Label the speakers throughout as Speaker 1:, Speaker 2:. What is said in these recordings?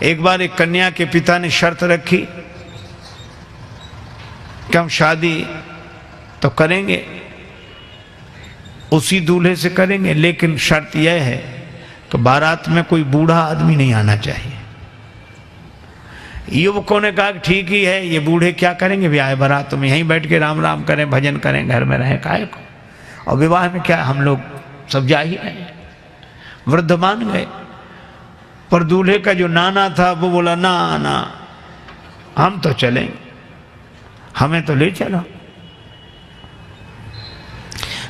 Speaker 1: एक बार एक कन्या के पिता ने शर्त रखी कि हम शादी तो करेंगे, उसी दूल्हे से करेंगे, लेकिन शर्त यह है कि बारात में कोई बूढ़ा आदमी नहीं आना चाहिए। युवकों ने कहा कि ठीक ही है, ये बूढ़े क्या करेंगे ब्याह बारात में, यहीं बैठ के राम राम करें, भजन करें, घर में रहें, काहे को, और विवाह में क्या हम लोग सब जा ही रहे। वृद्ध मान गए, पर दूल्हे का जो नाना था वो बोला ना ना हम तो चलेंगे, हमें तो ले चलो।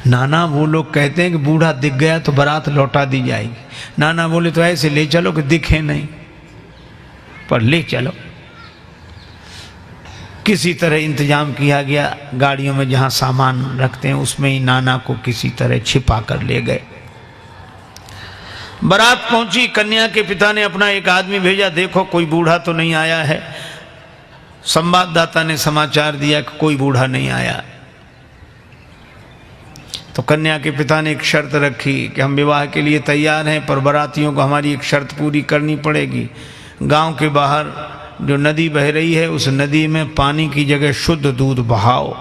Speaker 1: नाना वो लोग कहते हैं कि बूढ़ा दिख गया तो बारात लौटा दी जाएगी। नाना बोले तो ऐसे ले चलो कि दिखे नहीं, पर ले चलो। किसी तरह इंतजाम किया गया, गाड़ियों में जहां सामान रखते हैं उसमें ही नाना को किसी तरह छिपा कर ले गए। बारात पहुंची, कन्या के पिता ने अपना एक आदमी भेजा, देखो कोई बूढ़ा तो नहीं आया है। संवाददाता ने समाचार दिया कि कोई बूढ़ा नहीं आया। तो कन्या के पिता ने एक शर्त रखी कि हम विवाह के लिए तैयार हैं, पर बारातियों को हमारी एक शर्त पूरी करनी पड़ेगी। गांव के बाहर जो नदी बह रही है उस नदी में पानी की जगह शुद्ध दूध बहाओ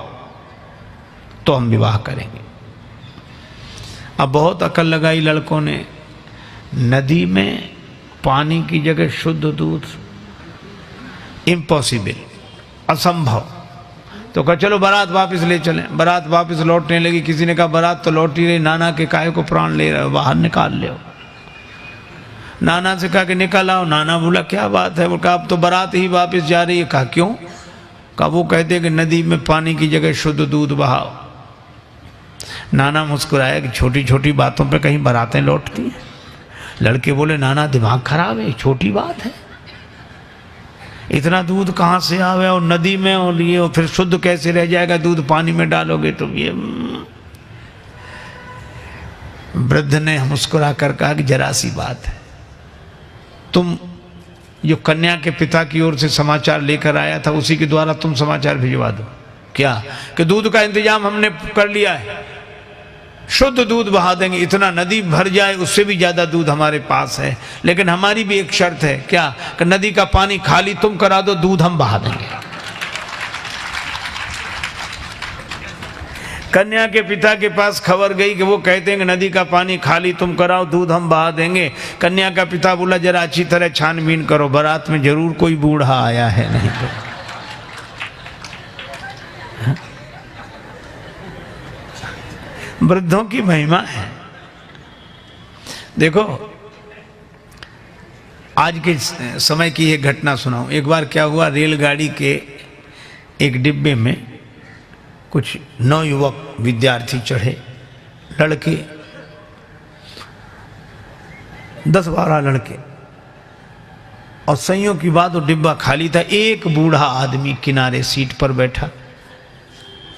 Speaker 1: तो हम विवाह करेंगे। अब बहुत अकल लगाई लड़कों ने, नदी में पानी की जगह शुद्ध दूध, इम्पॉसिबल, असंभव। तो कहा चलो बारात वापस ले चलें। बारात वापस लौटने लगी। किसी ने कहा बारात तो लौट ही रही, नाना के काहे को प्राण ले रहे हो, बाहर निकाल ले। नाना से कहा कि निकल आओ। नाना बोला क्या बात है, वो कहा अब तो बारात ही वापस जा रही है। कहा क्यों? कहा वो कहते हैं कि नदी में पानी की जगह शुद्ध दूध बहाओ। नाना मुस्कुराया कि छोटी छोटी बातों पे कहीं बारातें लौटती हैं। लड़के बोले नाना दिमाग खराब है, छोटी बात है, इतना दूध कहाँ से आवे और नदी में, और ये और फिर शुद्ध कैसे रह जाएगा, दूध पानी में डालोगे तो ये। वृद्ध ने मुस्कुरा कर कहा कि जरा सी बात है, तुम जो कन्या के पिता की ओर से समाचार लेकर आया था उसी के द्वारा तुम समाचार भिजवा दो। क्या? कि दूध का इंतजाम हमने कर लिया है, शुद्ध दूध बहा देंगे, इतना नदी भर जाए उससे भी ज्यादा दूध हमारे पास है, लेकिन हमारी भी एक शर्त है। क्या? कि नदी का पानी खाली तुम करा दो, दूध हम बहा देंगे। कन्या के पिता के पास खबर गई कि वो कहते हैं कि नदी का पानी खाली तुम कराओ, दूध हम बहा देंगे। कन्या का पिता बोला जरा अच्छी तरह छानबीन करो, बारात में जरूर कोई बूढ़ा आया है, नहीं तो। वृद्धों की महिमा है। देखो आज के समय की एक घटना सुनाऊं। एक बार क्या हुआ, रेलगाड़ी के एक डिब्बे में कुछ नवयुवक विद्यार्थी चढ़े, लड़के 10-12 लड़के, और संयोग की बात वो डिब्बा खाली था। एक बूढ़ा आदमी किनारे सीट पर बैठा,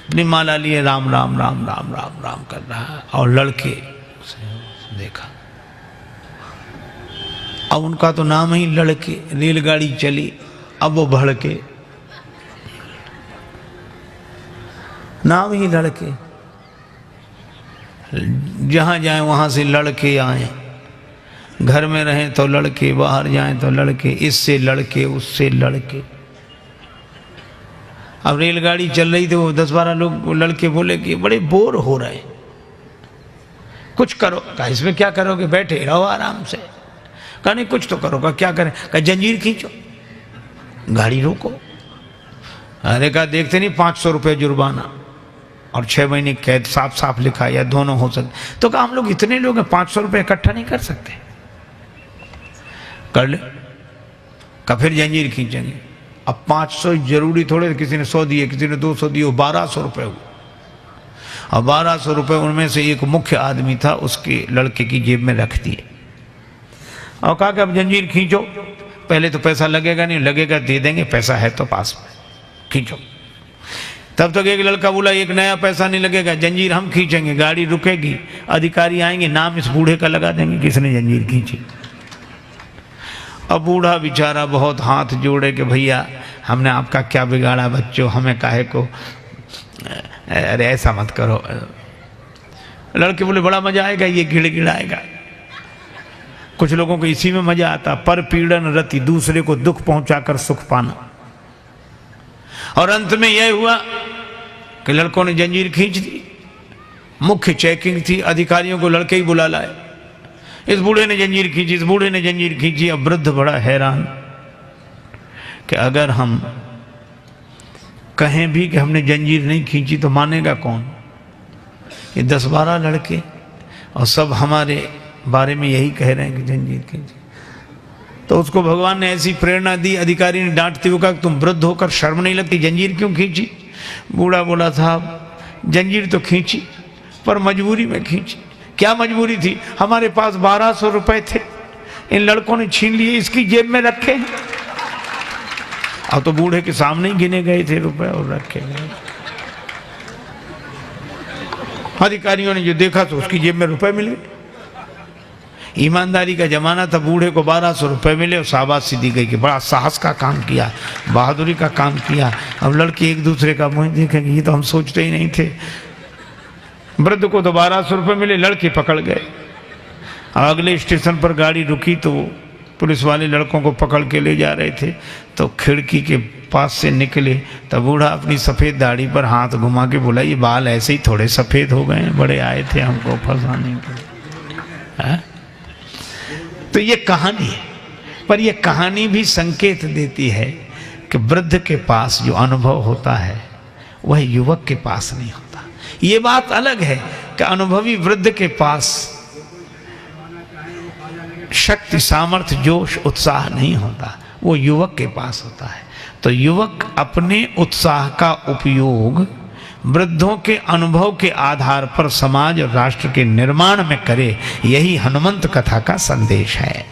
Speaker 1: अपनी माला लिए राम राम राम राम राम राम कर रहा है, और लड़के देखा। अब उनका तो नाम ही लड़के। रेलगाड़ी चली, अब वो भड़के, नाम ही लड़के, जहां जाए वहां से लड़के आए। घर में रहें तो लड़के, बाहर जाएं तो लड़के, इससे लड़के उससे लड़के। अब रेलगाड़ी चल रही थी, वो 10-12 लोग लड़के बोले कि बड़े बोर हो रहे, कुछ करो। कहा इसमें क्या करोगे, बैठे रहो आराम से। कहा नहीं कुछ तो करो। कहा क्या करें? कहा जंजीर खींचो, गाड़ी रोको। अरे कहा देखते नहीं 500 रुपये जुर्माना और 6 महीने कैद, साफ साफ लिखा, या दोनों हो सकते। तो कहा हम लोग इतने लोग हैं, 500 रुपये इकट्ठा नहीं कर सकते। कर ले। कहा फिर जंजीर खींचेंगे। अब 500 जरूरी थोड़े, किसी ने 100 दिए, किसी ने 200 दिए, 1200 रुपये हुए। और 1200 रुपये उनमें से एक मुख्य आदमी था, उसके लड़के की जेब में रख दिए और कहा कि अब जंजीर खींचो। पहले तो पैसा लगेगा नहीं, लगेगा दे देंगे, पैसा है तो पास में, खींचो। तब तक एक लड़का बोला एक नया पैसा नहीं लगेगा, जंजीर हम खींचेंगे, गाड़ी रुकेगी, अधिकारी आएंगे, नाम इस बूढ़े का लगा देंगे किसने जंजीर खींची। अब बूढ़ा बेचारा बहुत हाथ जोड़े कि भैया हमने आपका क्या बिगाड़ा बच्चों, हमें काहे को, अरे ऐसा मत करो। लड़के बोले बड़ा मजा आएगा, ये गिड़गिड़ाएगा। कुछ लोगों को इसी में मजा आता, पर पीड़न रति, दूसरे को दुख पहुंचाकर सुख पाना। और अंत में यह हुआ कि लड़कों ने जंजीर खींच दी। मुख्य चेकिंग थी, अधिकारियों को लड़के ही बुला लाए। इस बूढ़े ने जंजीर खींची, इस बूढ़े ने जंजीर खींची। अब वृद्ध बड़ा हैरान कि अगर हम कहें भी कि हमने जंजीर नहीं खींची तो मानेगा कौन? ये 10-12 लड़के और सब हमारे बारे में यही कह रहे हैं कि जंजीर खींची। तो उसको भगवान ने ऐसी प्रेरणा दी, अधिकारी ने डांटते हुए कहा, तुम वृद्ध होकर शर्म नहीं लगती, जंजीर क्यों खींची? बूढ़ा बोला, साहब जंजीर तो खींची पर मजबूरी में खींची। क्या मजबूरी थी? हमारे पास 1200 रुपए थे, इन लड़कों ने छीन लिए, इसकी जेब में रखे। अब तो बूढ़े के सामने ही गिने गए थे रुपए और रखे गए। अधिकारियों ने जो देखा तो उसकी जेब में रुपए मिल गए। ईमानदारी का जमाना था, बूढ़े को 1200 रुपए मिले और शाबाशी दी गई कि बड़ा साहस का काम किया, बहादुरी का काम किया। अब लड़के एक दूसरे का मुंह देखेंगे, ये तो हम सोचते ही नहीं थे। वृद्ध को तो 1200 रुपए मिले, लड़के पकड़ गए। अगले स्टेशन पर गाड़ी रुकी तो पुलिस वाले लड़कों को पकड़ के ले जा रहे थे। तो खिड़की के पास से निकले तब बूढ़ा अपनी सफ़ेद दाढ़ी पर हाथ घुमा के बोला, ये बाल ऐसे ही थोड़े सफ़ेद हो गए, बड़े आए थे हमको फंसाने के। तो ये कहानी है, पर ये कहानी भी संकेत देती है कि वृद्ध के पास जो अनुभव होता है वह युवक के पास नहीं होता। ये बात अलग है कि अनुभवी वृद्ध के पास शक्ति, सामर्थ्य, जोश, उत्साह नहीं होता, वो युवक के पास होता है। तो युवक अपने उत्साह का उपयोग वृद्धों के अनुभव के आधार पर समाज और राष्ट्र के निर्माण में करे, यही हनुमंत कथा का संदेश है।